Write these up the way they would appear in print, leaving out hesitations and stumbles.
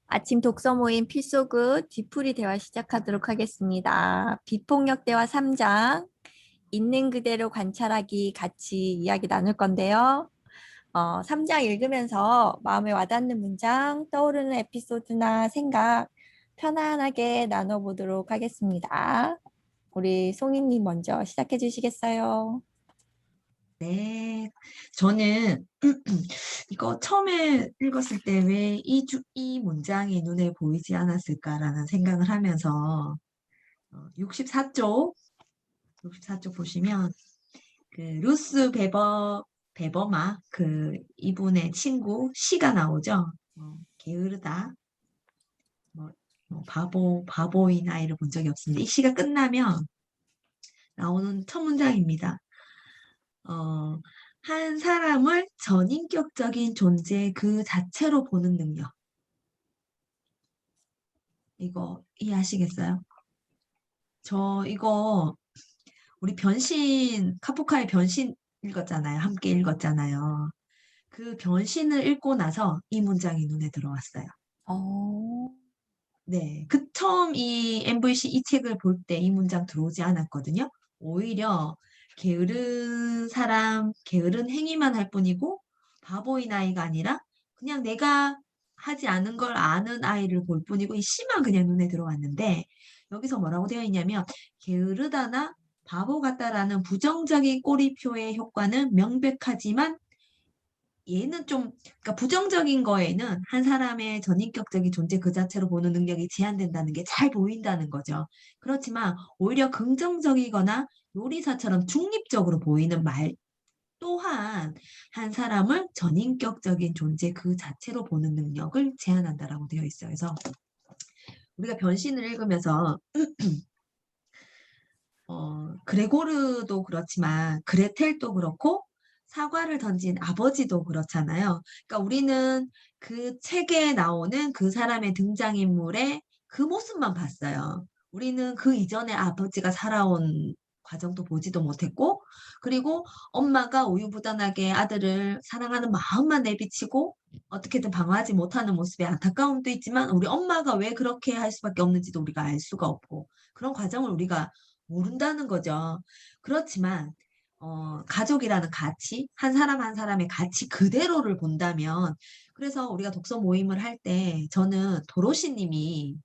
아침 독서 모임 필소그 뒤풀이 대화 시작하도록 하겠습니다. 비폭력 대화 3장, 있는 그대로 관찰하기 같이 이야기 나눌 건데요. 3장 읽으면서 마음에 와닿는 문장, 떠오르는 에피소드나 생각 편안하게 나눠보도록 하겠습니다. 우리 송이님 먼저 시작해 주시겠어요? 네, 저는 이거 처음에 읽었을 때 왜 이 문장이 눈에 보이지 않았을까라는 생각을 하면서 64쪽, 64쪽 보시면 그 루스 베버마 이분의 친구 시가 나오죠. 게으르다, 뭐, 바보인 아이를 본 적이 없습니다. 이 시가 끝나면 나오는 첫 문장입니다. 어, 한 사람을 전인격적인 존재 그 자체로 보는 능력. 이거 이해하시겠어요? 저 이거 우리 카프카의 변신 읽었잖아요. 함께 읽었잖아요. 그 변신을 읽고 나서 이 문장이 눈에 들어왔어요. 어, 네, 처음 이 MVC 이 책을 볼 때 이 문장 들어오지 않았거든요. 오히려 게으른 행위만 할 뿐이고 바보인 아이가 아니라 그냥 내가 하지 않은 걸 아는 아이를 볼 뿐이고 이 시만 그냥 눈에 들어왔는데 여기서 뭐라고 되어 있냐면 게으르다나 바보 같다라는 부정적인 꼬리표의 효과는 명백하지만 얘는 좀, 그러니까 부정적인 거에는 한 사람의 전인격적인 존재 그 자체로 보는 능력이 제한된다는 게 잘 보인다는 거죠. 그렇지만 오히려 긍정적이거나 요리사처럼 중립적으로 보이는 말 또한 한 사람을 전인격적인 존재 그 자체로 보는 능력을 제한한다라고 되어 있어요. 그래서 우리가 변신을 읽으면서 그레고르도 그렇지만 그레텔도 그렇고 사과를 던진 아버지도 그렇잖아요. 그러니까 우리는 그 책에 나오는 그 사람의 등장인물의 그 모습만 봤어요. 우리는 그 이전에 아버지가 살아온 과정도 보지도 못했고, 그리고 엄마가 우유부단하게 아들을 사랑하는 마음만 내비치고 어떻게든 방어하지 못하는 모습에 안타까움도 있지만 우리 엄마가 왜 그렇게 할 수밖에 없는지도 우리가 알 수가 없고 그런 과정을 우리가 모른다는 거죠. 그렇지만 가족이라는 가치, 한 사람 한 사람의 가치 그대로를 본다면, 그래서 우리가 독서 모임을 할 때 저는 도로시 님이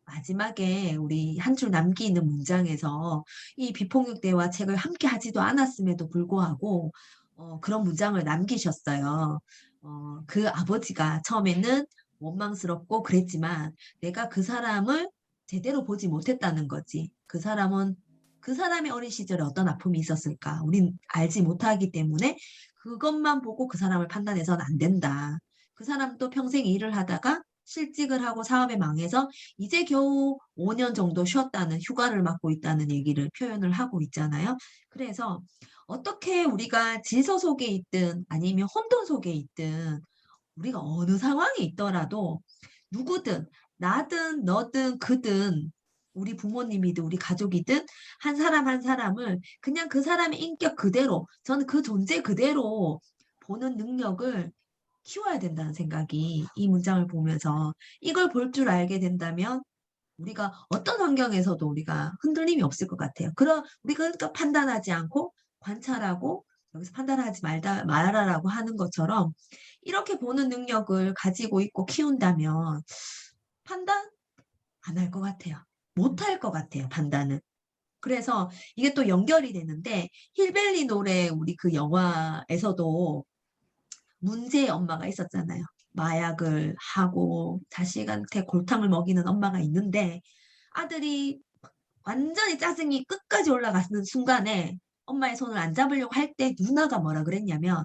마지막에 우리 한 줄 남기는 문장에서 이 비폭력 대화 책을 함께 하지도 않았음에도 불구하고 그런 문장을 남기셨어요. 그 아버지가 처음에는 원망스럽고 그랬지만 내가 그 사람을 제대로 보지 못했다는 거지. 그 사람의 어린 시절에 어떤 아픔이 있었을까? 우린 알지 못하기 때문에 그것만 보고 그 사람을 판단해서는 안 된다. 그 사람도 평생 일을 하다가 실직을 하고 사업에 망해서 이제 겨우 5년 정도 쉬었다는 휴가를 맞고 있다는 얘기를 표현을 하고 있잖아요. 그래서 어떻게 우리가 질서 속에 있든 아니면 혼돈 속에 있든 우리가 어느 상황에 있더라도 누구든 나든 너든 그든 우리 부모님이든 우리 가족이든 한 사람 한 사람을 그냥 그 사람의 인격 그대로 저는 그 존재 그대로 보는 능력을 키워야 된다는 생각이 이 문장을 보면서 이걸 볼 줄 알게 된다면 우리가 어떤 환경에서도 우리가 흔들림이 없을 것 같아요. 우리가 그러니까 판단하지 않고 관찰하고 여기서 판단하지 말아라라고 하는 것처럼 이렇게 보는 능력을 가지고 있고 키운다면 판단 안 할 것 같아요. 못 할 것 같아요, 판단은. 그래서 이게 또 연결이 되는데 힐벨리 노래 우리 그 영화에서도 문제의 엄마가 있었잖아요. 마약을 하고 자식한테 골탕을 먹이는 엄마가 있는데 아들이 완전히 짜증이 끝까지 올라가는 순간에 엄마의 손을 안 잡으려고 할 때 누나가 뭐라 그랬냐면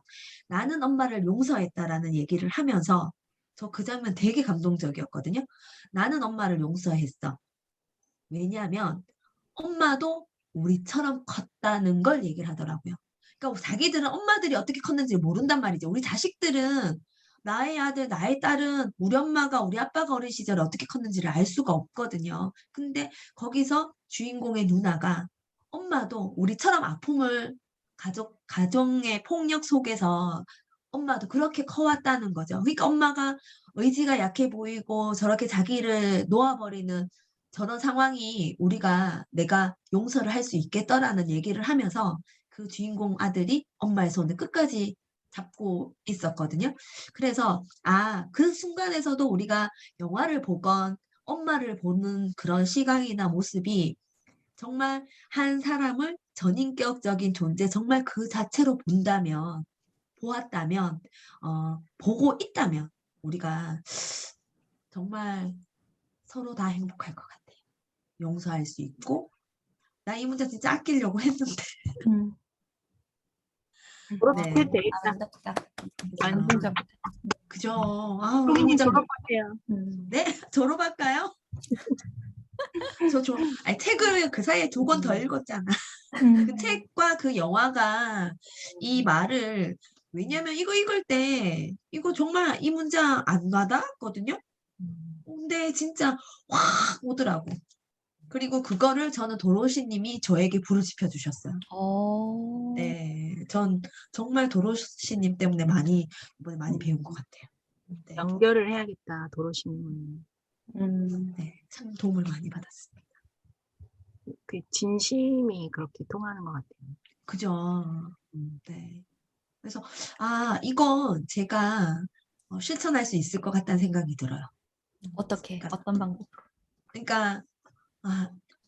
나는 엄마를 용서했다라는 얘기를 하면서 저 그 장면 되게 감동적이었거든요. 나는 엄마를 용서했어. 왜냐하면 엄마도 우리처럼 컸다는 걸 얘기를 하더라고요. 그러니까 자기들은 엄마들이 어떻게 컸는지 모른단 말이죠. 우리 자식들은 나의 아들, 나의 딸은 우리 엄마가, 우리 아빠가 어린 시절에 어떻게 컸는지를 알 수가 없거든요. 근데 거기서 주인공의 누나가 엄마도 우리처럼 가정의 폭력 속에서 엄마도 그렇게 커왔다는 거죠. 그러니까 엄마가 의지가 약해 보이고 저렇게 자기를 놓아버리는 저런 상황이 내가 용서를 할 수 있겠더라는 얘기를 하면서 그 주인공 아들이 엄마의 손을 끝까지 잡고 있었거든요. 그래서 그 순간에서도 우리가 영화를 보건 엄마를 보는 그런 시각이나 모습이 정말 한 사람을 전인격적인 존재 정말 그 자체로 보았다면, 보고 있다면 우리가 정말 서로 다 행복할 것 같아요. 용서할 수 있고, 나 이 문제 진짜 아끼려고 했는데. 졸업할 네. 때 있다. 아름답다. 완전 긍정적이다. 그죠. 이 소민이 문제 졸업하세요. 네? 졸업할까요? 아니, 책을 그 사이에 2권 더 읽었잖아. 그 책과 그 영화가 이 말을, 왜냐면 이거 읽을 때 이거 정말 이 문장 안 와닿았거든요. 근데 진짜 확 오더라고. 그리고 그거를 저는 도로시님이 저에게 부르짖혀 주셨어요. 네, 전 정말 도로시님 때문에 이번에 많이 배운 것 같아요. 네, 연결을 해야겠다, 도로시님은. 네, 참 도움을 많이 받았습니다. 그 진심이 그렇게 통하는 것 같아요. 그죠. 네. 그래서 이건 제가 실천할 수 있을 것 같다는 생각이 들어요. 어떻게? 그러니까, 어떤 방법으로? 그러니까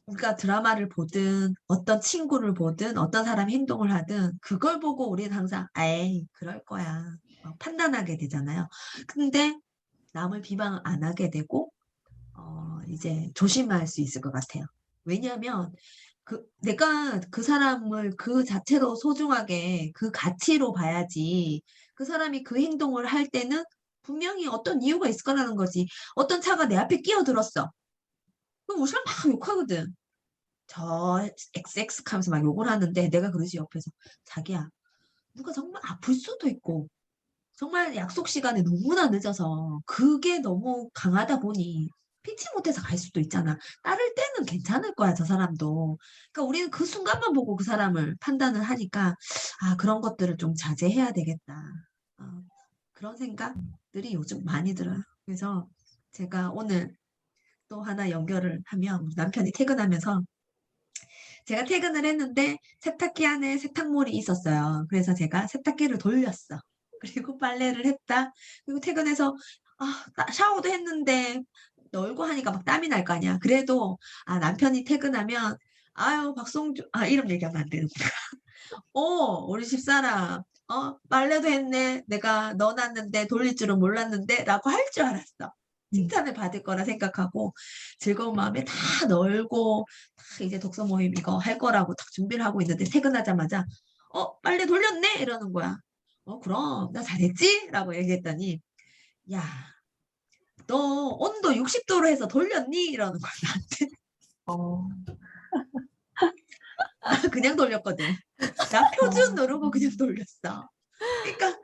우리가 드라마를 보든 어떤 친구를 보든 어떤 사람이 행동을 하든 그걸 보고 우리는 항상 에이 그럴 거야 막 판단하게 되잖아요. 근데 남을 비방 안 하게 되고 이제 조심할 수 있을 것 같아요. 왜냐하면 내가 그 사람을 그 자체로 소중하게 그 가치로 봐야지 그 사람이 그 행동을 할 때는 분명히 어떤 이유가 있을 거라는 거지. 어떤 차가 내 앞에 끼어들었어. 그럼 우리가 막 욕하거든. 저 XX 하면서 막 욕을 하는데 내가 그러지 옆에서 자기야 누가 정말 아플 수도 있고 정말 약속 시간에 너무나 늦어서 그게 너무 강하다 보니 피치 못해서 갈 수도 있잖아. 따를 때는 괜찮을 거야, 저 사람도. 그러니까 우리는 그 순간만 보고 그 사람을 판단을 하니까 그런 것들을 좀 자제해야 되겠다. 그런 생각들이 요즘 많이 들어요. 그래서 제가 오늘 또 하나 연결을 하면 남편이 퇴근하면서 제가 퇴근을 했는데 세탁기 안에 세탁물이 있었어요. 그래서 제가 세탁기를 돌렸어. 그리고 빨래를 했다. 그리고 퇴근해서 샤워도 했는데 널고 하니까 막 땀이 날 거 아니야. 그래도 남편이 퇴근하면 아유 박성주 이름 얘기하면 안 되는구나. 우리 집사람 빨래도 했네. 내가 넣어놨는데 돌릴 줄은 몰랐는데 라고 할 줄 알았어. 칭찬을 받을 거라 생각하고 즐거운 마음에 다 널고 딱 이제 독서 모임 이거 할 거라고 딱 준비를 하고 있는데 퇴근하자마자 빨래 돌렸네 이러는 거야. 그럼 나 잘했지? 라고 얘기했더니 야, 너 온도 60도로 해서 돌렸니? 이러는 거야 나한테. 그냥 돌렸거든. 나 표준 누르고 그냥 돌렸어. 그러니까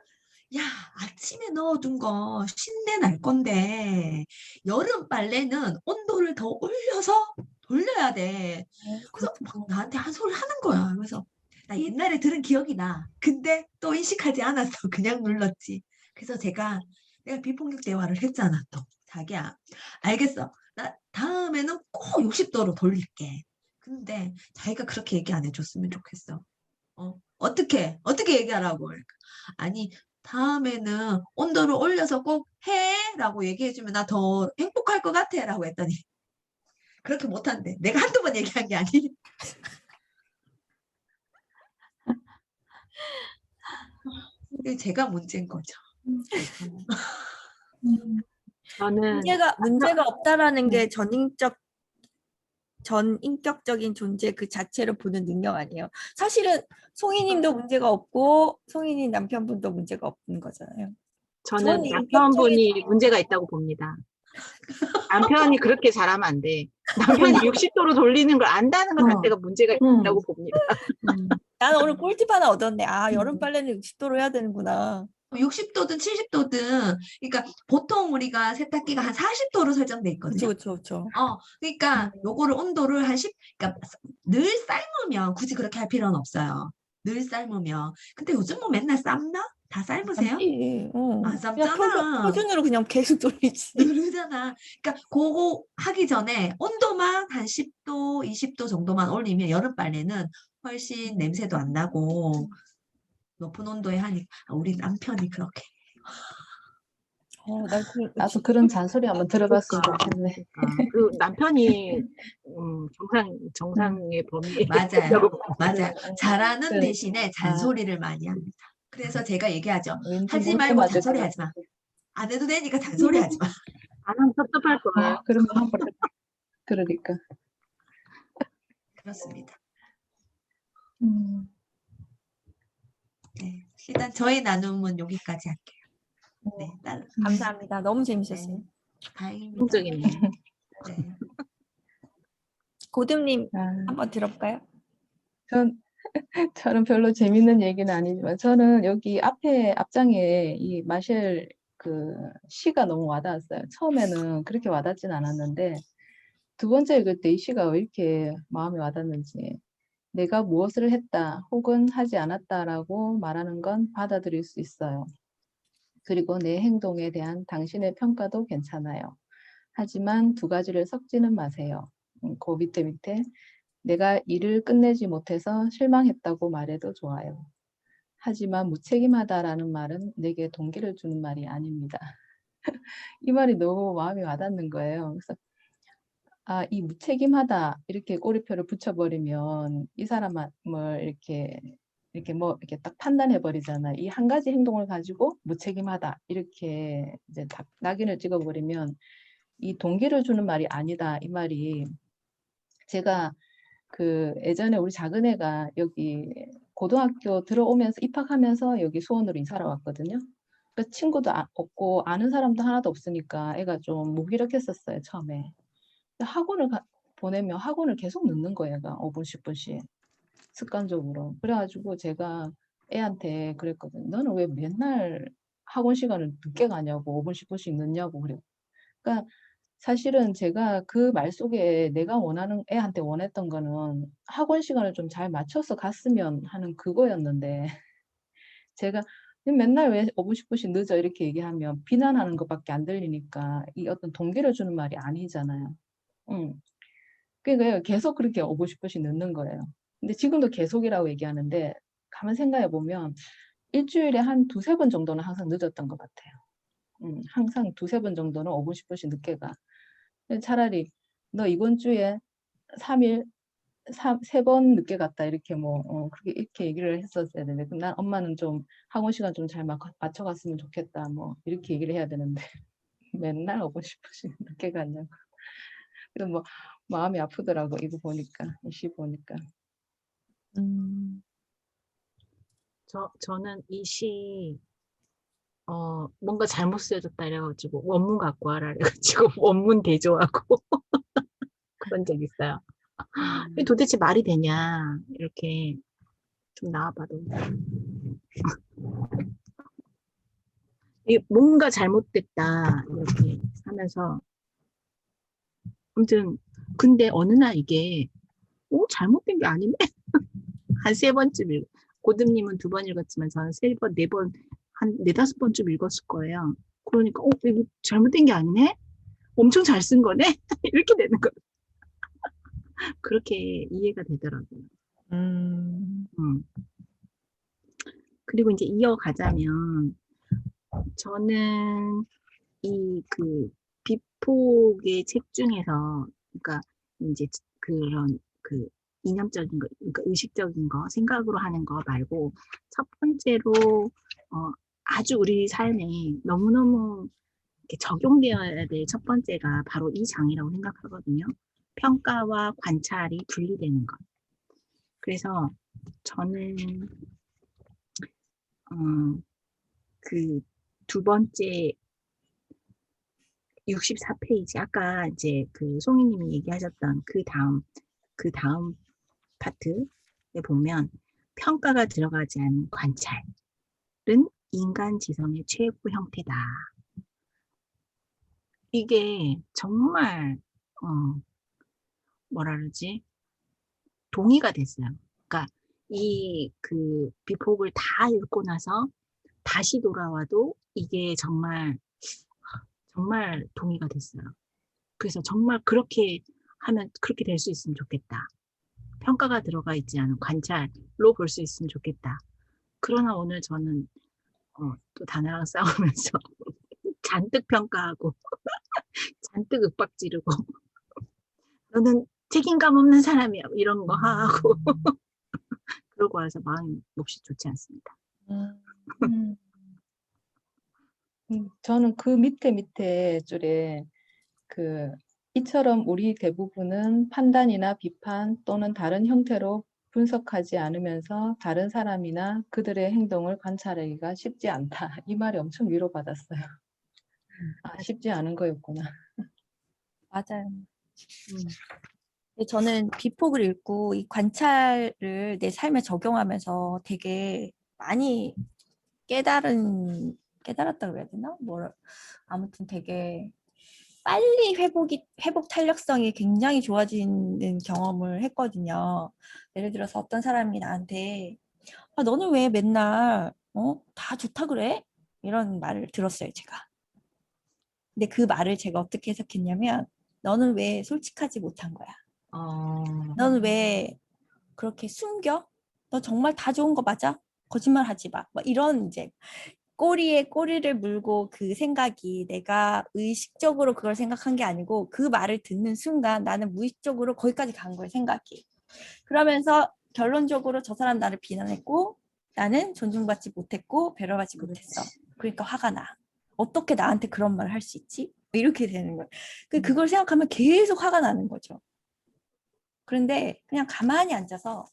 야, 아침에 넣어둔 거 신내 날 건데 여름 빨래는 온도를 더 올려서 돌려야 돼. 그래서 막 나한테 한 소리 하는 거야. 그래서 나 옛날에 들은 기억이 나. 근데 또 인식하지 않았어. 그냥 눌렀지. 그래서 내가 비폭력 대화를 했잖아. 또 자기야, 알겠어. 나 다음에는 꼭 60도로 돌릴게. 근데 자기가 그렇게 얘기 안 해줬으면 좋겠어. 어떻게 얘기하라고. 그러니까, 아니, 다음에는 온도를 올려서 꼭 해! 라고 얘기해주면 나 더 행복할 것 같아. 라고 했더니, 그렇게 못한대. 내가 한두 번 얘기한 게 아니니. 이게 제가 문제인 거죠. 저는 문제가 없다라는 게 전인격적인 존재 그 자체를 보는 능력 아니에요. 사실은 송이님도 문제가 없고 송이님 남편분도 문제가 없는 거잖아요. 저는 전인격적인 남편분이 문제가 있다고 봅니다. 남편이 그렇게 잘하면 안 돼. 남편이 60도로 돌리는 걸 안다는 것 자체가 문제가 있다고 봅니다. 나는 오늘 꿀팁 하나 얻었네. 여름 빨래는 60도로 해야 되는구나. 60도든 70도든, 그러니까 보통 우리가 세탁기가 한 40도로 설정돼 있거든요. 그렇죠. 그러니까 요거를 온도를 그러니까 늘 삶으면 굳이 그렇게 할 필요는 없어요. 늘 삶으면. 근데 요즘 뭐 맨날 삶나? 다 삶으세요? 삶지. 어. 안 그냥 삶잖아. 표준으로 그냥 계속 돌리지. 누르잖아. 그러니까 그거 하기 전에 온도만 한 10도, 20도 정도만 올리면 여름 빨래는 훨씬 냄새도 안 나고 높은 온도에 하니까 우리 남편이 그렇게. 난 나도 그런 잔소리 한번 들어봤으면 좋겠네. 그러니까. 그 남편이 정상의 범위에 맞아요. 있다고 맞아요. 잘하는 그래. 대신에 잔소리를 많이 합니다. 그래서 제가 얘기하죠. 왠지 하지 물 말고 맞을 것 잔소리 하지 마. 같아. 안 해도 되니까 잔소리 하지 마. 안 하면 섭섭할 걸. 그러면 한번 그러니까. 그렇습니다. 음, 네. 일단 저희 나눔은 여기까지 할게요. 네. 감사합니다. 너무 재밌었어요. 네. 다행입니다. 긍정적이네. 네. 고듬님 아, 한번 들어볼까요? 저는 별로 재밌는 얘기는 아니지만 저는 여기 앞장에 이 마셸 그 시가 너무 와닿았어요. 처음에는 그렇게 와닿진 않았는데 두 번째 읽을 때 이 시가 왜 이렇게 마음에 와닿는지 내가 무엇을 했다 혹은 하지 않았다라고 말하는 건 받아들일 수 있어요. 그리고 내 행동에 대한 당신의 평가도 괜찮아요. 하지만 두 가지를 섞지는 마세요. 그 밑에 내가 일을 끝내지 못해서 실망했다고 말해도 좋아요. 하지만 무책임하다라는 말은 내게 동기를 주는 말이 아닙니다. 이 말이 너무 마음에 와닿는 거예요. 그래서 이 무책임하다 이렇게 꼬리표를 붙여버리면 이 사람을 이렇게 딱 판단해 버리잖아. 이 한 가지 행동을 가지고 무책임하다 이렇게 이제 낙인을 찍어버리면 이 동기를 주는 말이 아니다. 이 말이 제가 그 예전에 우리 작은 애가 여기 고등학교 들어오면서 입학하면서 여기 수원으로 이사를 왔거든요. 그 친구도 없고 아는 사람도 하나도 없으니까 애가 좀 무기력했었어요 처음에. 학원을 보내면 학원을 계속 늦는 거예요, 얘가 5분, 10분씩 습관적으로. 그래가지고 제가 애한테 그랬거든요. 너는 왜 맨날 학원 시간을 늦게 가냐고 5분, 10분씩 늦냐고 그래. 그러니까 사실은 제가 그 말 속에 내가 애한테 원했던 거는 학원 시간을 좀 잘 맞춰서 갔으면 하는 그거였는데 제가 맨날 왜 5분, 10분씩 늦어 이렇게 얘기하면 비난하는 것밖에 안 들리니까 이 어떤 동기를 주는 말이 아니잖아요. 그러니까 계속 그렇게 5분, 10분씩 늦는 거예요. 근데 지금도 계속이라고 얘기하는데 가만 생각해 보면 일주일에 한 두세 번 정도는 항상 늦었던 것 같아요. 항상 두세 번 정도는 5분, 10분씩 늦게 가. 차라리 너 이번 주에 3일, 3번 늦게 갔다 이렇게 그렇게 이렇게 얘기를 했었어야 되는데 난 엄마는 좀 학원 시간 좀 잘 맞춰갔으면 좋겠다 이렇게 얘기를 해야 되는데 맨날 5분, 10분씩 늦게 갔냐고. 그래서 마음이 아프더라고 이거 보니까 이 시 보니까. 저는 이 시 뭔가 잘못 쓰여졌다 이래가지고 원문 갖고 와라 이래가지고 원문 대조하고 그런 적 있어요. 이게 도대체 말이 되냐 이렇게 좀 나와봐도 이게 뭔가 잘못됐다 이렇게 하면서 아무튼 근데 어느 날 이게 잘못된 게 아니네 한 세 번쯤 고듬님은 2번 읽었지만 저는 3번, 4번 한 4-5 번쯤 읽었을 거예요. 그러니까 이거 잘못된 게 아니네? 엄청 잘 쓴 거네? 이렇게 되는 거. 그렇게 이해가 되더라고요. 그리고 이제 이어가자면 저는 이 비폭의 책 중에서 그러니까 이제 그런 이념적인 거, 그러니까 의식적인 거, 생각으로 하는 거 말고 첫 번째로 아주 우리 삶에 너무너무 이렇게 적용되어야 될 첫 번째가 바로 이 장이라고 생각하거든요. 평가와 관찰이 분리되는 것. 그래서 저는 그 두 번째 64페이지 아까 이제 송이님이 얘기하셨던 그 다음 파트에 보면 평가가 들어가지 않은 관찰은 인간 지성의 최고 형태다. 이게 정말 뭐라 그러지? 동의가 됐어요. 그러니까 이 그 비폭을 다 읽고 나서 다시 돌아와도 이게 정말 동의가 됐어요. 그래서 정말 그렇게 하면 그렇게 될 수 있으면 좋겠다. 평가가 들어가 있지 않은 관찰로 볼 수 있으면 좋겠다. 그러나 오늘 저는 또 다나랑 싸우면서 잔뜩 평가하고 잔뜩 윽박 지르고 너는 책임감 없는 사람이야 이런 거 하고 그러고 와서 마음이 몹시 좋지 않습니다. 음. 저는 그 밑에 줄에 이처럼 우리 대부분은 판단이나 비판 또는 다른 형태로 분석하지 않으면서 다른 사람이나 그들의 행동을 관찰하기가 쉽지 않다. 이 말이 엄청 위로받았어요. 아, 쉽지 않은 거였구나. 맞아요. 근데 저는 비폭을 읽고 이 관찰을 내 삶에 적용하면서 되게 많이 깨달았다고 해야 되나? 아무튼 되게 빨리 회복 탄력성이 굉장히 좋아지는 경험을 했거든요. 예를 들어서 어떤 사람이 나한테 아, 너는 왜 맨날 다 좋다 그래? 이런 말을 들었어요, 제가. 근데 그 말을 제가 어떻게 해석했냐면 너는 왜 솔직하지 못한 거야? 너는 왜 그렇게 숨겨? 너 정말 다 좋은 거 맞아? 거짓말 하지 마. 막 이런 이제 꼬리에 꼬리를 물고 그 생각이 내가 의식적으로 그걸 생각한 게 아니고 그 말을 듣는 순간 나는 무의식적으로 거기까지 간 거예요, 생각이. 그러면서 결론적으로 저 사람 나를 비난했고 나는 존중받지 못했고 배려받지 못했어. 그러니까 화가 나. 어떻게 나한테 그런 말을 할 수 있지? 이렇게 되는 거예요. 그걸 생각하면 계속 화가 나는 거죠. 그런데 그냥 가만히 앉아서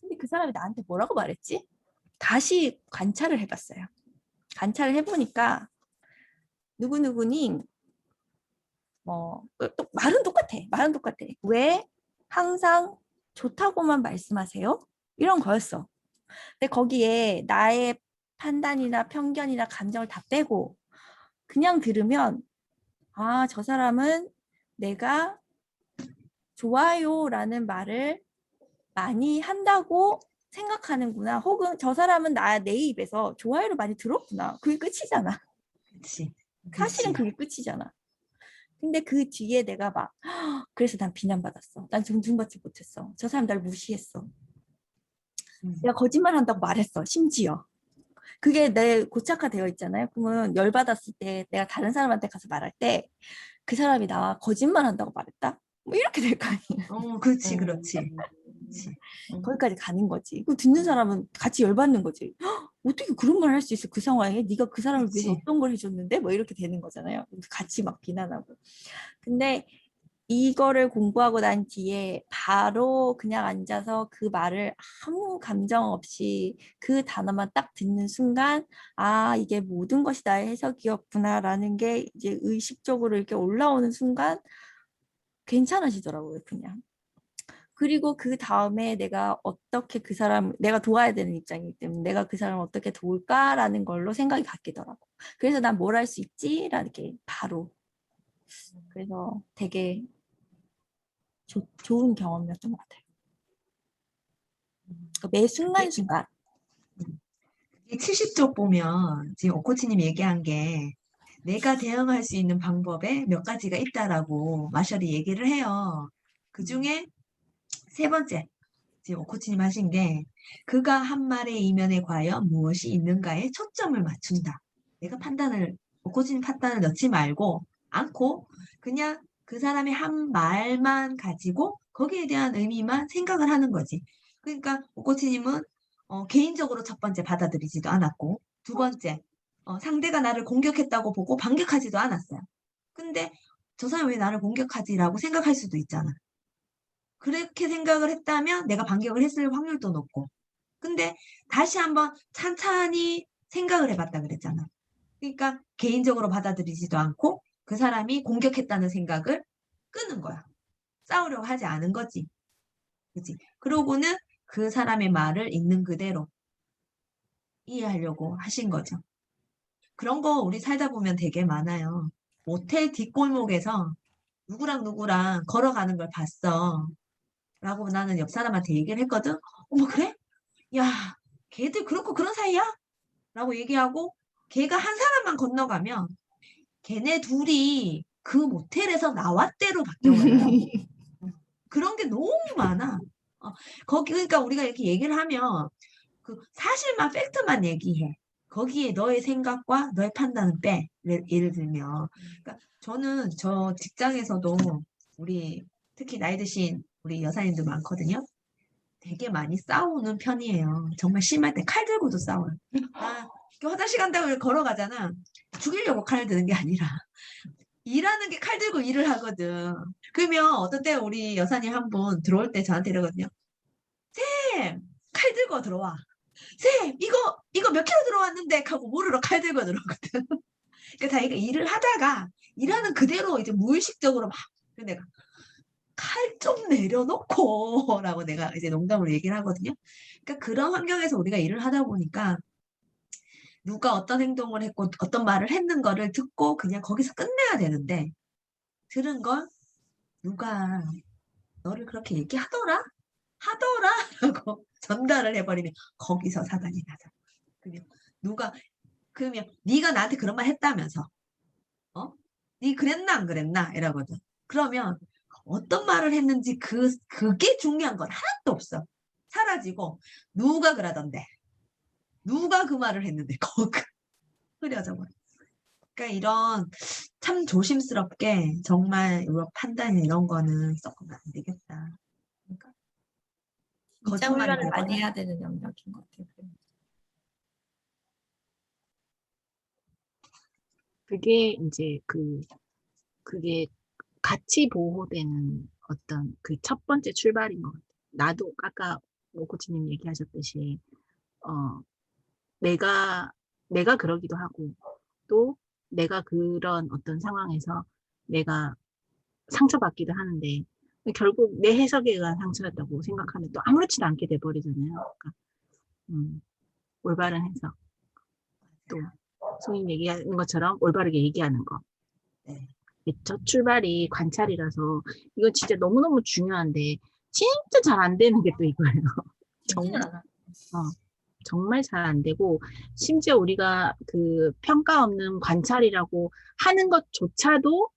근데 그 사람이 나한테 뭐라고 말했지? 다시 관찰을 해봤어요. 관찰을 해보니까 누구누구니 또 말은 똑같아. 말은 똑같아. 왜 항상 좋다고만 말씀하세요? 이런 거였어. 근데 거기에 나의 판단이나 편견이나 감정을 다 빼고 그냥 들으면 아, 저 사람은 내가 좋아요라는 말을 많이 한다고 생각하는구나. 혹은 저 사람은 내 입에서 좋아요를 많이 들었구나. 그게 끝이잖아. 그치. 사실은 그게 끝이잖아. 근데 그 뒤에 내가 막 그래서 난 비난받았어. 난 존중받지 못했어. 저 사람 날 무시했어. 내가 거짓말 한다고 말했어. 심지어. 그게 내 고착화되어 있잖아요. 그러면 열받았을 때 내가 다른 사람한테 가서 말할 때 그 사람이 나 거짓말 한다고 말했다? 뭐 이렇게 될 거 아니에요. 그렇지, 그렇지. 거기까지 가는 거지. 그 듣는 사람은 같이 열받는 거지. 어떻게 그런 말 할 수 있어? 그 상황에 네가 그 사람을 위해서 그치. 어떤 걸 해줬는데? 뭐 이렇게 되는 거잖아요. 같이 막 비난하고. 근데 이거를 공부하고 난 뒤에 바로 그냥 앉아서 그 말을 아무 감정 없이 그 단어만 딱 듣는 순간 아, 이게 모든 것이 나의 해석이었구나라는 게 이제 의식적으로 이렇게 올라오는 순간 괜찮아지더라고요, 그냥. 그리고 그 다음에 내가 어떻게 내가 도와야 되는 입장이기 때문에 내가 그 사람을 어떻게 도울까라는 걸로 생각이 바뀌더라고. 그래서 난 뭘 할 수 있지? 라는 게 바로. 그래서 되게 좋은 경험이었던 것 같아요. 매 순간순간. 이 70쪽 보면 지금 오코치님 얘기한 게 내가 대응할 수 있는 방법에 몇 가지가 있다라고 마셜이 얘기를 해요. 그 중에 세 번째, 지금 오코치님 하신 게 그가 한 말의 이면에 과연 무엇이 있는가에 초점을 맞춘다. 내가 오코치님 판단을 넣지 않고 그냥 그 사람의 한 말만 가지고 거기에 대한 의미만 생각을 하는 거지. 그러니까 오코치님은 개인적으로 첫 번째 받아들이지도 않았고 두 번째 상대가 나를 공격했다고 보고 반격하지도 않았어요. 근데 저 사람이 왜 나를 공격하지라고 생각할 수도 있잖아. 그렇게 생각을 했다면 내가 반격을 했을 확률도 높고. 근데 다시 한번 찬찬히 생각을 해봤다 그랬잖아. 그러니까 개인적으로 받아들이지도 않고 그 사람이 공격했다는 생각을 끄는 거야. 싸우려고 하지 않은 거지. 그치? 그러고는 그 사람의 말을 있는 그대로 이해하려고 하신 거죠. 그런 거 우리 살다 보면 되게 많아요. 모텔 뒷골목에서 누구랑 걸어가는 걸 봤어. 라고 나는 옆 사람한테 얘기를 했거든. 어머, 그래? 야, 걔들 그렇고 그런 사이야? 라고 얘기하고 걔가 한 사람만 건너가면 걔네 둘이 그 모텔에서 나왔대로 바뀌어버려요. 그런 게 너무 많아. 거기 그러니까 우리가 이렇게 얘기를 하면 그 사실만 팩트만 얘기해. 거기에 너의 생각과 너의 판단은 빼. 예를 들면. 그러니까 저는 저 직장에서도 우리 특히 나이 드신 우리 여사님들 많거든요. 되게 많이 싸우는 편이에요. 정말 심할 때 칼 들고도 싸워요. 나 화장실 간다고 걸어가잖아. 죽이려고 칼을 드는 게 아니라 일하는 게 칼 들고 일을 하거든. 그러면 어떤 때 우리 여사님 한 분 들어올 때 저한테 이러거든요. 쌤, 칼 들고 들어와. 쌤, 이거 몇 킬로 들어왔는데 하고 무릎으로 칼 들고 들어오거든. 그러니까 자기가 일을 하다가 일하는 그대로 이제 무의식적으로 막 내가 칼 좀 내려놓고 라고 내가 이제 농담으로 얘기를 하거든요. 그러니까 그런 환경에서 우리가 일을 하다 보니까 누가 어떤 행동을 했고 어떤 말을 했는 거를 듣고 그냥 거기서 끝내야 되는데 들은 걸 누가 너를 그렇게 얘기하더라? 하더라? 라고 전달을 해버리면 거기서 사단이 나죠. 그러면 그러면 네가 나한테 그런 말 했다면서 네 그랬나 안 그랬나 이러거든. 그러면 어떤 말을 했는지 그게 중요한 건 하나도 없어. 사라지고 누가 그러던데 누가 그 말을 했는데 거기 흐려져 버려. 그러니까 이런 참 조심스럽게 정말 이런 판단 이런 거는 섞으면 안 되겠다. 그러니까 진짜 거짓말이 훈련을 많이 돼버려. 해야 되는 영역인 것 같아요. 그게 이제 그게 같이 보호되는 어떤 그 첫 번째 출발인 것 같아요. 나도 아까 모코치님 얘기하셨듯이 내가 그러기도 하고 또 내가 그런 어떤 상황에서 내가 상처받기도 하는데 결국 내 해석에 의한 상처였다고 생각하면 또 아무렇지도 않게 돼버리잖아요. 그러니까 올바른 해석 또 소위 얘기하는 것처럼 올바르게 얘기하는 거. 네. 첫 출발이 관찰이라서 이거 진짜 너무너무 중요한데 진짜 잘 안 되는 게 또 이거예요. 정말 정말 잘 안 되고 심지어 우리가 그 평가 없는 관찰이라고 하는 것조차도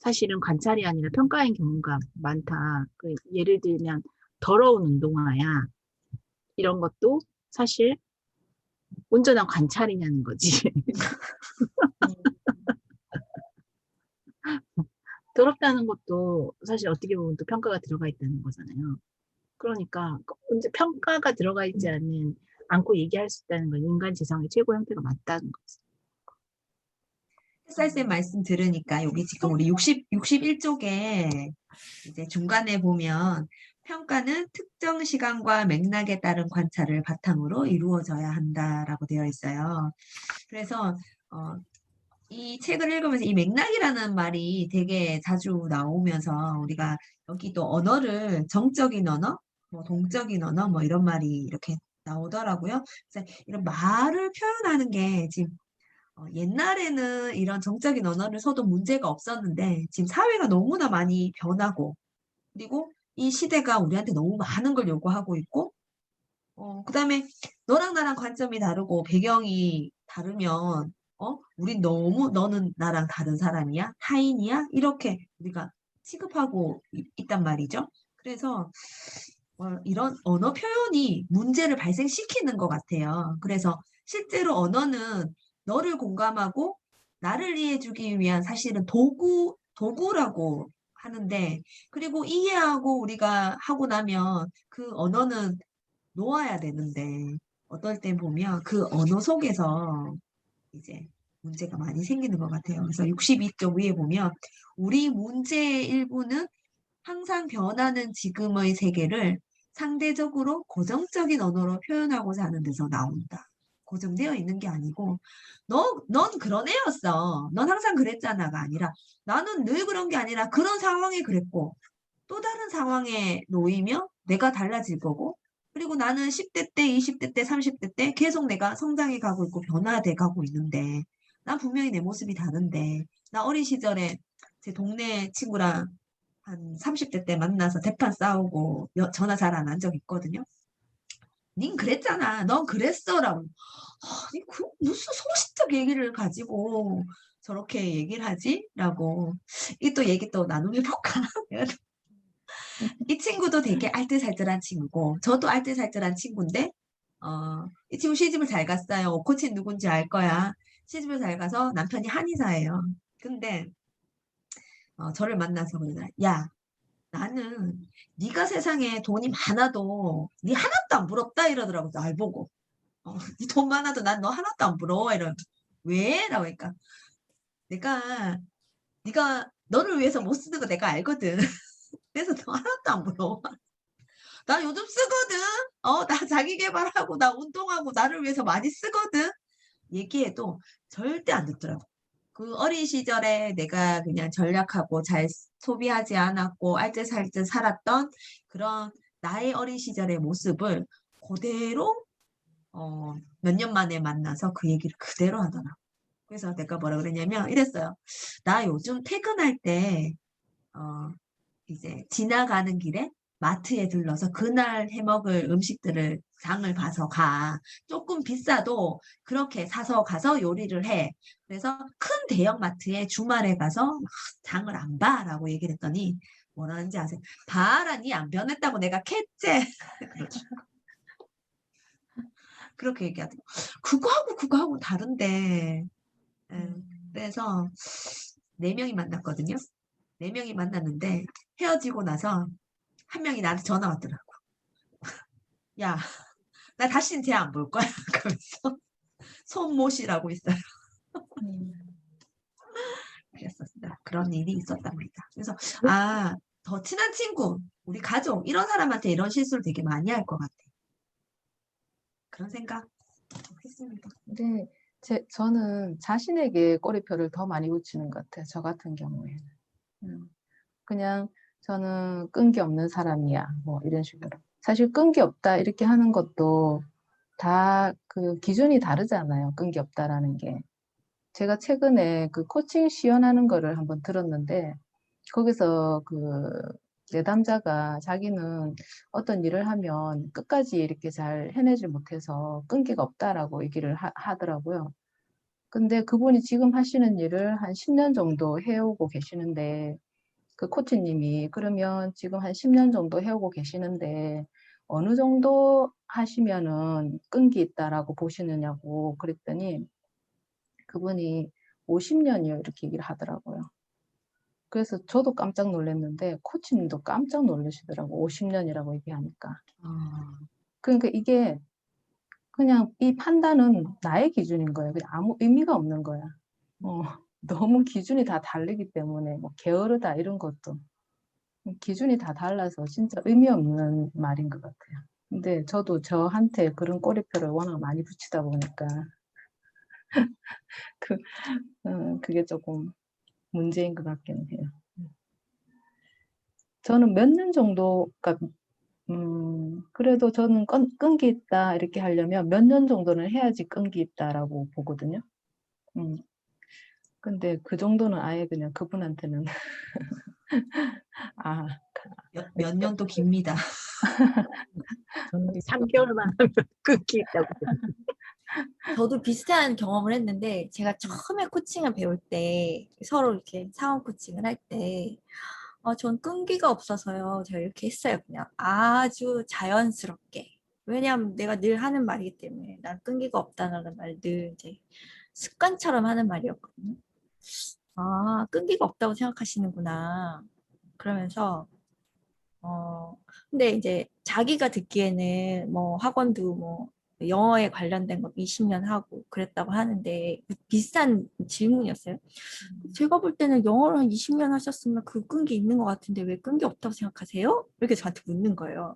사실은 관찰이 아니라 평가인 경우가 많다. 예를 들면 더러운 운동화야. 이런 것도 사실 온전한 관찰이냐는 거지. 더럽다는 것도 사실 어떻게 보면 또 평가가 들어가 있다는 거잖아요. 그러니까 언제 평가가 들어가 있지 않고 얘기할 수 있다는 건 인간 지성의 최고 형태가 맞다는 거지. 햇살쌤 말씀 들으니까 여기 지금 우리 61쪽에 이제 중간에 보면 평가는 특정 시간과 맥락에 따른 관찰을 바탕으로 이루어져야 한다라고 되어 있어요. 그래서 이 책을 읽으면서 이 맥락이라는 말이 되게 자주 나오면서 우리가 여기 또 언어를 정적인 언어, 뭐 동적인 언어, 뭐 이런 말이 이렇게 나오더라고요. 그래서 이런 말을 표현하는 게 지금 옛날에는 이런 정적인 언어를 써도 문제가 없었는데 지금 사회가 너무나 많이 변하고 그리고 이 시대가 우리한테 너무 많은 걸 요구하고 있고 그다음에 너랑 나랑 관점이 다르고 배경이 다르면 우린 너는 나랑 다른 사람이야? 타인이야? 이렇게 우리가 취급하고 있단 말이죠. 그래서 이런 언어 표현이 문제를 발생시키는 것 같아요. 그래서 실제로 언어는 너를 공감하고 나를 이해해주기 위한 사실은 도구라고 하는데 그리고 이해하고 우리가 하고 나면 그 언어는 놓아야 되는데 어떨 땐 보면 그 언어 속에서 이제 문제가 많이 생기는 것 같아요. 그래서 62쪽 위에 보면 우리 문제의 일부는 항상 변하는 지금의 세계를 상대적으로 고정적인 언어로 표현하고자 하는 데서 나온다. 고정되어 있는 게 아니고 넌 그런 애였어. 넌 항상 그랬잖아가 아니라 나는 늘 그런 게 아니라 그런 상황에 그랬고 또 다른 상황에 놓이면 내가 달라질 거고 그리고 나는 10대 때, 20대 때, 30대 때 계속 내가 성장해 가고 있고 변화돼 가고 있는데 난 분명히 내 모습이 다른데 나 어린 시절에 제 동네 친구랑 한 30대 때 만나서 대판 싸우고 전화 잘 안 한 적 있거든요. 닌 그랬잖아. 넌 그랬어라고. 아니, 무슨 소신적 얘기를 가지고 저렇게 얘기를 하지? 라고. 이 또 얘기 또 나눠볼까? 이 친구도 되게 알뜰살뜰한 친구고, 저도 알뜰살뜰한 친구인데, 이 친구 시집을 잘 갔어요. 코치 누군지 알 거야. 시집을 잘 가서 남편이 한의사예요. 근데, 저를 만나서 그러더라. 야, 나는 네가 세상에 돈이 많아도 네 하나도 안 부럽다 이러더라고. 날 보고. 네돈 많아도 난 너 하나도 안 부러워. 이러 왜? 라고 하니까 네가 너를 위해서 못 쓰는 거 내가 알거든. 그래서 너 하나도 안 부러워. 나 요즘 쓰거든. 나 자기 개발하고 나 운동하고 나를 위해서 많이 쓰거든. 얘기해도 절대 안 듣더라고. 그 어린 시절에 내가 그냥 전략하고 잘 소비하지 않았고 알뜰살뜰 살았던 그런 나의 어린 시절의 모습을 그대로 몇 년 만에 만나서 그 얘기를 그대로 하더라. 그래서 내가 뭐라 그랬냐면 이랬어요. 나 요즘 퇴근할 때 이제 지나가는 길에 마트에 들러서 그날 해먹을 음식들을 장을 봐서 가. 조금 비싸도 그렇게 사서 가서 요리를 해. 그래서 큰 대형 마트에 주말에 가서 막 장을 안 봐라고 얘기를 했더니 뭐라는지 아세요? 봐라, 니 안 변했다고 내가 캤제. 그러죠. 그렇게 얘기하더라고. 그거하고 다른데. 예, 그래서 4명이 만났거든요. 4명이 만났는데 헤어지고 나서 한 명이 나한테 전화 왔더라고. 야, 나 다시는 쟤 안 볼 거야. 그러면서 손모시라고 있어요. 그랬었어요. 그런 일이 있었단 말이다. 그래서 더 친한 친구, 우리 가족 이런 사람한테 이런 실수를 되게 많이 할 것 같아. 그런 생각 했습니다. 근데 저는 자신에게 꼬리표를 더 많이 붙이는 것 같아요. 저 같은 경우에는. 그냥 저는 끈기 없는 사람이야. 뭐 이런 식으로. 사실 끈기 없다 이렇게 하는 것도 다 그 기준이 다르잖아요. 끈기 없다라는 게. 제가 최근에 그 코칭 시연하는 거를 한번 들었는데 거기서 그 내담자가 자기는 어떤 일을 하면 끝까지 이렇게 잘 해내지 못해서 끈기가 없다라고 얘기를 하더라고요. 근데 그분이 지금 하시는 일을 한 10년 정도 해오고 계시는데 그 코치님이 그러면 지금 한 10년 정도 해오고 계시는데 어느 정도 하시면은 끈기 있다라고 보시느냐고 그랬더니 그분이 50년이요 이렇게 얘기를 하더라고요. 그래서 저도 깜짝 놀랐는데 코치님도 깜짝 놀라시더라고. 50년이라고 얘기하니까. 그러니까 이게 그냥 이 판단은 나의 기준인 거예요. 그냥 아무 의미가 없는 거야. 너무 기준이 다 다르기 때문에 뭐 게으르다 이런 것도 기준이 다 달라서 진짜 의미 없는 말인 것 같아요. 근데 저도 저한테 그런 꼬리표를 워낙 많이 붙이다 보니까 그게 조금 문제인 것 같긴 해요. 저는 몇 년 정도, 그러니까 그래도 저는 끈기 있다 이렇게 하려면 몇 년 정도는 해야지 끈기 있다라고 보거든요. 근데 그 정도는 아예 그냥 그분한테는 몇 년도 깁니다. 저는 3개월만 하면 끊기 있다고. 저도 비슷한 경험을 했는데 제가 처음에 코칭을 배울 때 서로 이렇게 상황 코칭을 할 때 전 끈기가 없어서요. 제가 이렇게 했어요. 그냥 아주 자연스럽게. 왜냐하면 내가 늘 하는 말이기 때문에 난 끈기가 없다는 말 늘 이제 습관처럼 하는 말이었거든요. 끈기가 없다고 생각하시는구나. 그러면서 근데 이제 자기가 듣기에는 뭐 학원도 뭐 영어에 관련된 거 20년 하고 그랬다고 하는데 비슷한 질문이었어요. 제가 볼 때는 영어를 한 20년 하셨으면 그 끈기 있는 것 같은데 왜 끈기 없다고 생각하세요? 이렇게 저한테 묻는 거예요.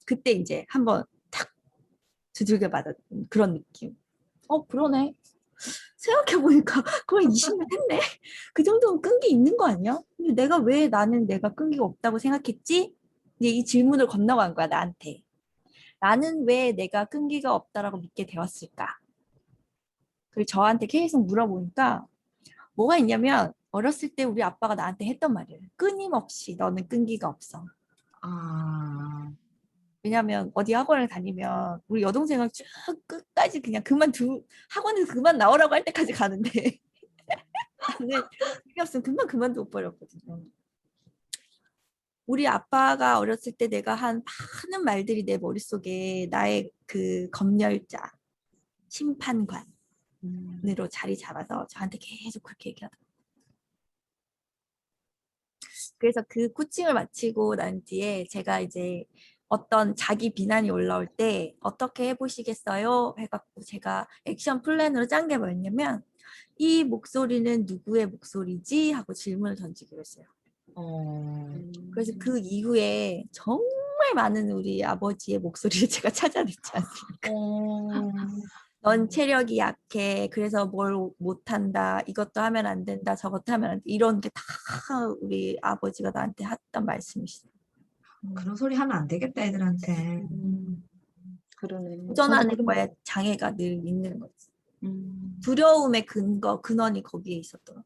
그때 이제 한번 탁 두들겨 맞은 그런 느낌. 그러네. 생각해보니까 그걸 20년 했네? 그 정도면 끈기 있는 거 아니야? 근데 나는 내가 끈기가 없다고 생각했지? 이제 이 질문을 건너간 거야, 나한테. 나는 왜 내가 끈기가 없다라고 믿게 되었을까? 그리고 저한테 계속 물어보니까 뭐가 있냐면 어렸을 때 우리 아빠가 나한테 했던 말이에요. 끊임없이 너는 끈기가 없어. 왜냐면 어디 학원을 다니면 우리 여동생은 쭉 끝까지 그냥 학원에서 그만 나오라고 할 때까지 가는데 나는 재미없으면 그만두고 버렸거든요. 우리 아빠가 어렸을 때 내가 한 많은 말들이 내 머릿속에 나의 그 검열자, 심판관으로 자리 잡아서 저한테 계속 그렇게 얘기하더라고요. 그래서 그 코칭을 마치고 난 뒤에 제가 이제 어떤 자기 비난이 올라올 때 어떻게 해보시겠어요? 해갖고 제가 액션 플랜으로 짠 게 뭐였냐면 이 목소리는 누구의 목소리지? 하고 질문을 던지기로 했어요. 그래서 그 이후에 정말 많은 우리 아버지의 목소리를 제가 찾아냈지 않습니까? 넌 체력이 약해. 그래서 뭘 못한다. 이것도 하면 안 된다. 저것도 하면 안 된다. 이런 게 다 우리 아버지가 나한테 했던 말씀이시죠. 그런 소리 하면 안 되겠다, 애들한테. 그러네. 저도 도전하는 그런 거에 장애가 늘 있는 거지. 음. 두려움의 근원이 거기에 있었더라고요.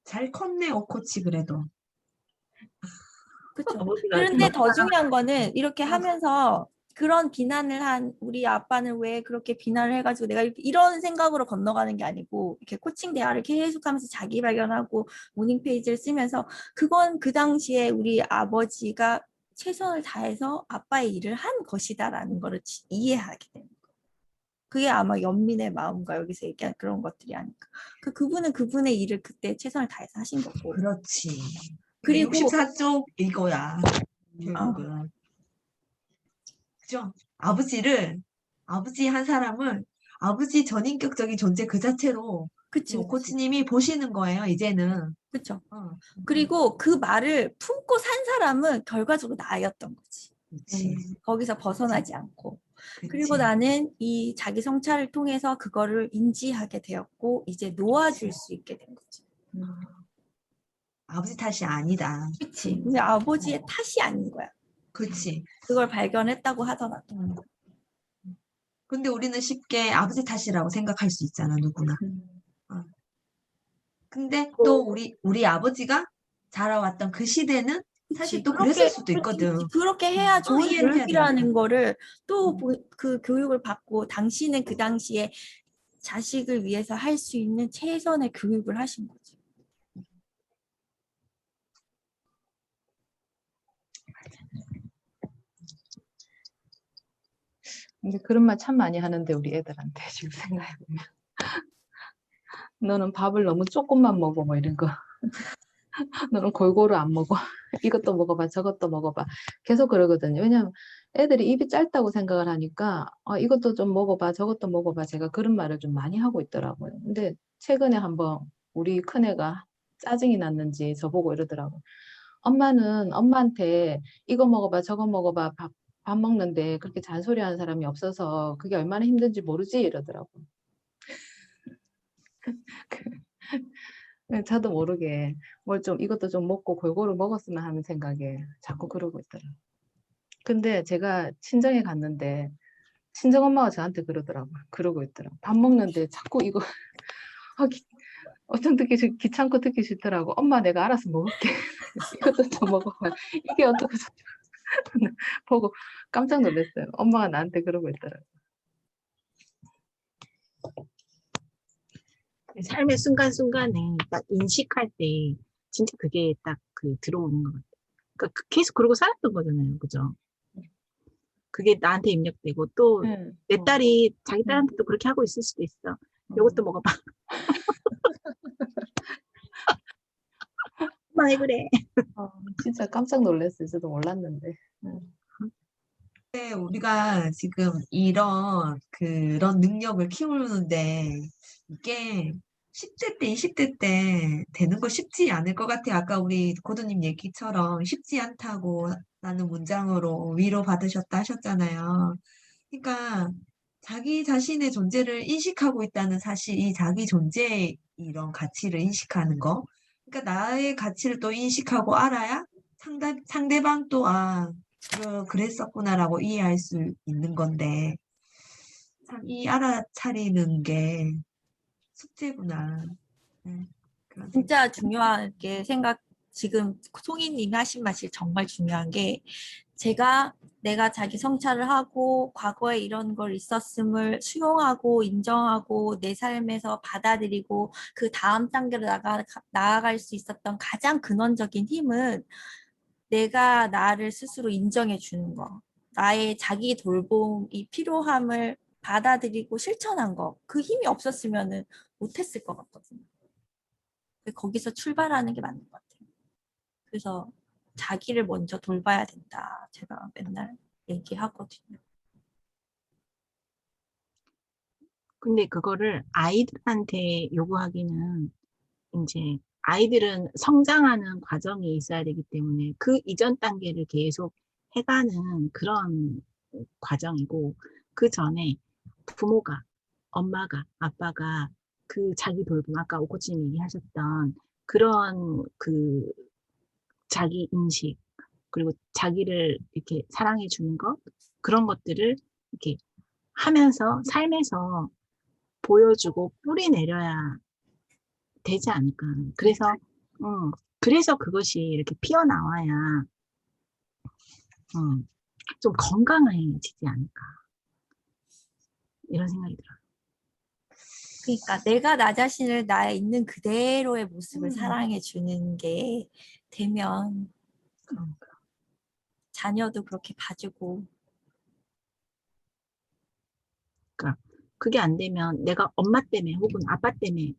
잘 컸네, 오코치 그래도. 그렇죠. 아버지가 그런데 더 중요한 거는 이렇게 어. 하면서 그런 비난을 한 우리 아빠는 왜 그렇게 비난을 해가지고 내가 이런 생각으로 건너가는 게 아니고 이렇게 코칭 대화를 계속하면서 자기 발견하고 모닝 페이지를 쓰면서 그건 그 당시에 우리 아버지가 최선을 다해서 아빠의 일을 한 것이다라는 거를 이해하게 되는 거예요. 그게 아마 연민의 마음과 여기서 얘기한 그런 것들이 아닐까. 그분은 그분의 일을 그때 최선을 다해서 하신 거고. 그렇지. 그리고 64쪽 이거야, 결국은. 그죠? 아버지 한 사람을 아버지 전인격적인 존재 그 자체로 그치, 그치. 오코치님이 보시는 거예요, 이제는. 그쵸. 어, 그리고 그 말을 품고 산 사람은 결과적으로 나였던 거지. 그렇지. 거기서 벗어나지 않고. 그리고 그치. 나는 이 자기 성찰을 통해서 그거를 인지하게 되었고 이제 놓아줄 수 있게 된 거지. 아버지 탓이 아니다. 그치. 근데 아버지의 탓이 아닌 거야. 그치. 그걸 발견했다고 하더라도. 근데 우리는 쉽게 아버지 탓이라고 생각할 수 있잖아, 누구나. 근데 또 우리 아버지가 자라왔던 그 시대는 사실 또 그랬을 수도 있거든. 그렇게 해야 좋은 이해를 해야 교육이라는 되니까. 거를 또 그 교육을 받고 당신은 그 당시에 자식을 위해서 할 수 있는 최선의 교육을 하신 거지. 근데 그런 말 참 많이 하는데 우리 애들한테 지금 생각해보면 너는 밥을 너무 조금만 먹어 뭐 이런 거. 너는 골고루 안 먹어. 이것도 먹어봐 저것도 먹어봐. 계속 그러거든요. 왜냐면 애들이 입이 짧다고 생각을 하니까 이것도 좀 먹어봐 저것도 먹어봐 제가 그런 말을 좀 많이 하고 있더라고요. 근데 최근에 한번 우리 큰애가 짜증이 났는지 저보고 이러더라고요. 엄마는 엄마한테 이거 먹어봐 저거 먹어봐 밥 먹는데 그렇게 잔소리하는 사람이 없어서 그게 얼마나 힘든지 모르지 이러더라고요. 저도 모르게 뭘 좀 이것도 좀 먹고 골고루 먹었으면 하는 생각에 자꾸 그러고 있더라고요. 근데 제가 친정에 갔는데 친정엄마가 저한테 그러고 있더라고요. 밥 먹는데 자꾸 이거 어쩜 듣기 귀찮고 듣기 싫더라고. 엄마 내가 알아서 먹을게. 이것도 좀 먹어봐. 이게 어떻게 보고 깜짝 놀랐어요. 엄마가 나한테 그러고 있더라고요. 삶의 순간순간에 딱 인식할 때 진짜 그게 딱 그 들어오는 것 같아요. 그러니까 계속 그러고 살았던 거잖아요. 그죠? 그게 나한테 입력되고 또 내 딸이 자기 딸한테도 그렇게 하고 있을 수도 있어. 이것도 먹어봐. 엄마 왜 그래? 진짜 깜짝 놀랐어요. 저도 몰랐는데. 근데 우리가 지금 그런 능력을 키우는데 이게 10대 때, 20대 때 되는 거 쉽지 않을 것 같아요. 아까 우리 고도님 얘기처럼 쉽지 않다고 라는 문장으로 위로받으셨다 하셨잖아요. 그러니까 자기 자신의 존재를 인식하고 있다는 사실, 이 자기 존재 이런 가치를 인식하는 거. 그러니까 나의 가치를 또 인식하고 알아야 상대방 또 그랬었구나라고 이해할 수 있는 건데 참 이 알아차리는 게 숙제구나. 네, 그런 생각. 진짜 중요하게 지금 송이님이 하신 말이 정말 중요한 게 내가 자기 성찰을 하고 과거에 이런 걸 있었음을 수용하고 인정하고 내 삶에서 받아들이고 그 다음 단계로 나아갈 수 있었던 가장 근원적인 힘은 내가 나를 스스로 인정해 주는 거. 나의 자기 돌봄이 필요함을 받아들이고 실천한 거. 그 힘이 없었으면 못했을 것 같거든요. 거기서 출발하는 게 맞는 것 같아요. 그래서 자기를 먼저 돌봐야 된다. 제가 맨날 얘기하거든요. 근데 그거를 아이들한테 요구하기는 이제 아이들은 성장하는 과정이 있어야 되기 때문에 그 이전 단계를 계속 해가는 그런 과정이고 그 전에 부모가, 엄마가, 아빠가 그 자기 돌봄, 아까 오코치님 얘기하셨던 그런 그 자기 인식, 그리고 자기를 이렇게 사랑해 주는 것, 그런 것들을 이렇게 하면서 삶에서 보여주고 뿌리 내려야 되지 않을까. 그래서, 그래서 그것이 이렇게 피어나와야, 좀 건강해지지 않을까. 이런 생각이 들어요. 그러니까 내가 나 자신을 나의 있는 그대로의 모습을 음. 사랑해 주는 게 되면 그러니까. 자녀도 그렇게 봐주고 그러니까 그게 안 되면 내가 엄마 때문에 혹은 아빠 때문에,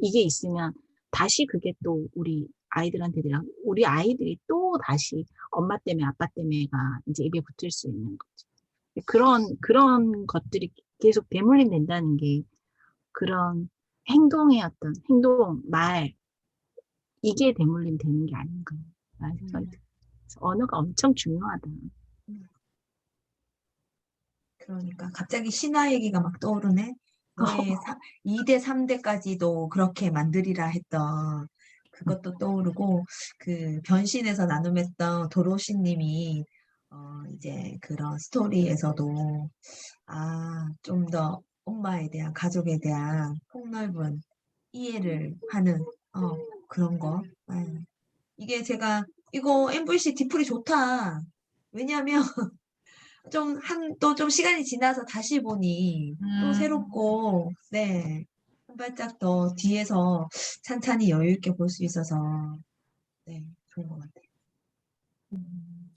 이게 있으면 다시 그게 또 우리 아이들한테 우리 아이들이 또 다시 엄마 때문에 아빠 때문에가 이제 입에 붙을 수 있는 거죠. 그런 것들이 계속 대물림 된다는 게 그런 행동의 어떤 행동, 말, 이게 대물림 되는 게 아닌가 라는 생각이 들어요. 그래서 언어가 엄청 중요하다. 그러니까 갑자기 신화 얘기가 막 떠오르네. 왜 2대, 3대까지도 그렇게 만들이라 했던 그것도 떠오르고 그 변신에서 나눔했던 도로시님이 이제 그런 스토리에서도 좀 더 엄마에 대한 가족에 대한 폭넓은 이해를 하는 그런 거. 이게 제가 이거 MVC 디플이 좋다. 왜냐하면 또 좀 시간이 지나서 다시 보니 또 새롭고, 네. 한 발짝 더 뒤에서 찬찬히 여유 있게 볼 수 있어서, 네, 좋은 것 같아요.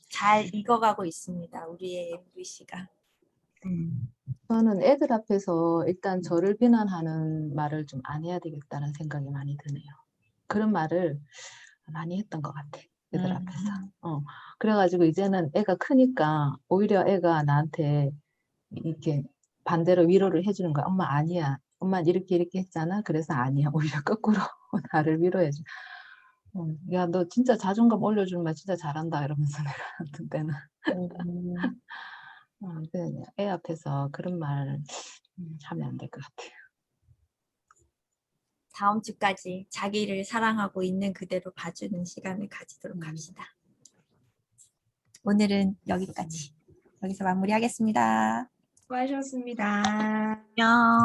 잘 익어가고 있습니다. 우리의 MVC가. 저는 애들 앞에서 일단 저를 비난하는 말을 좀 안 해야 되겠다는 생각이 많이 드네요. 그런 말을 많이 했던 것 같아. 애들 앞에서. 그래가지고 이제는 애가 크니까 오히려 애가 나한테 이렇게 반대로 위로를 해주는 거야. 엄마 아니야. 엄마 이렇게 했잖아. 그래서 아니야. 오히려 거꾸로 나를 위로해줘. 야, 너 진짜 자존감 올려주는 말 진짜 잘한다. 이러면서 내가 어떤 때는. 애 앞에서 그런 말 하면 안 될 것 같아요. 다음 주까지 자기를 사랑하고 있는 그대로 봐주는 시간을 가지도록 합시다. 오늘은 여기까지. 여기서 마무리하겠습니다. 수고하셨습니다. 안녕.